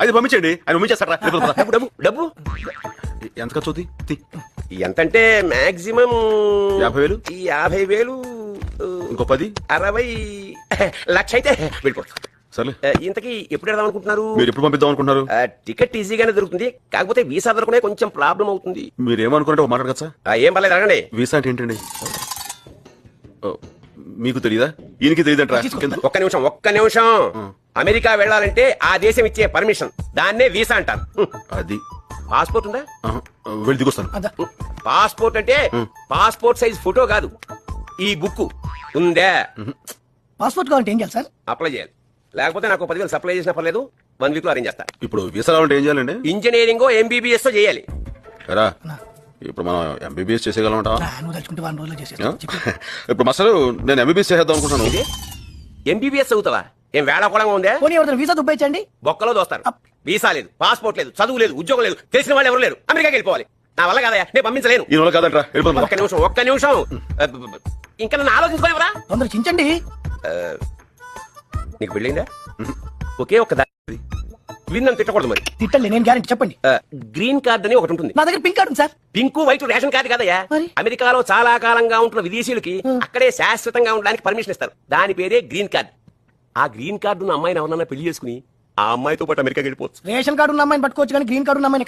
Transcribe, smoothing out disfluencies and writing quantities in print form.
అది పంపించండి, ఆయన పంపించేస్తారా? డబ్బు డబ్బు డబ్బు ఎంత ఖర్చు అవుతుంది? ఎంతంటే మాక్సిమం 50,000. 50,000 ఇంకో 10. 60 లక్ష అయితే వెళ్ళిపోతుంది. సర్లే, ఇంతకీ ఎప్పుడు వెళ్దాం అనుకుంటున్నారు? మీరు ఎప్పుడు పంపిద్దాం అనుకుంటున్నారు? టికెట్ ఈజీగానే దొరుకుతుంది, కాకపోతే వీసా దొరకనే కొంచెం ప్రాబ్లం అవుతుంది. మీరు ఏమనుకున్నట్టు మాట్లాడగచ్చా? ఏం పర్లేదు అడగండి. వీసా అంటే ఏంటండి? ఓ, మీకు తెలియదా? ఈయనకి తెలియదంటారా? ఒక్క నిమిషం అమెరికా వెళ్ళాలంటే ఆ దేశం ఇచ్చే పర్మిషన్, దాన్నే వీసా అంటారు. అది పాస్పోర్ట్ ఉందా? వెళ్ళి దిగొస్తాను. పాస్పోర్ట్ అంటే పాస్పోర్ట్ సైజ్ ఫోటో కాదు, ఈ బుక్ ఉందా? పాస్పోర్ట్ కావాలంటే ఏం చేయాలి సార్? అప్లై చేయాలి, లేకపోతే నాకు 10,000 సప్లై చేసినా పర్లేదు, 1 వీక్ లో అరేంజ్ చేస్తా. ఇప్పుడు వీసా కావాలంటే ఏం చేయాలండి? ఇంజనీరింగ్ MBBS తో చేయాలి. ఎరా, ఇప్పుడు మనం ఎంబీబీఎస్ చేసేయగలమంటా? నువ్వు తలుచుకుంటే 1 రోజుల్లో చేసేది. ఇప్పుడు మసలు నేను ఎంబీబీఎస్ చేద్దాం అనుకుంటున్నాను. MBBS చదువుతావా? ఏం వేళ కూడా ఉందా? పోనీ ఎవరితో వీసా దుబ్బేచ్చండి. బొక్కలో దోస్తారు. వీసా లేదు, పాస్పోర్ట్ లేదు, చదువు లేదు, ఉద్యోగం లేదు, తెలిసిన వాళ్ళు ఎవరు లేరు, అమెరికాకి వెళ్ళిపోవాలి. నా వల్ల కాదయా, నేను పంపించలేను. ఈ రోజు కాదంటారా? వెళ్ళిపోతాం. ఒక్క నిమిషం ఇంకా నన్ను ఆలోచించుకోనివరా? తొందర చించండి. నీకు పెళ్ళిందా? ఒకే ఒక్క దారి, విన్నాను తిట్టకూడదు మరి. తిట్టండి, నేను గ్యారెంటీ. చెప్పండి. గ్రీన్ కార్డ్ అని ఒకటి ఉంటుంది. నా దగ్గర పింక్ కార్డు ఉంది sir. Pink white ration card కాదయ్యా, మరి? అమెరికాలో చాలా కాలంగా ఉంటున్న విదేశీయులకి అక్కడే శాశ్వతంగా ఉండడానికి పర్మిషన్ ఇస్తారు, దాని పేరే గ్రీన్ కార్డ్. ఆ గ్రీన్ కార్డు ఉన్న అమ్మాయిని ఎవరన్నా పెళ్లి చేసుకుని ఆ అమ్మాయితో పాటు అమెరికాకి వెళ్ళిపోవచ్చు. రేషన్ కార్డు ఉన్న అమ్మాయిని పట్టుకోవచ్చు, కానీ గ్రీన్ కార్డు ఉన్న అమ్మాయిని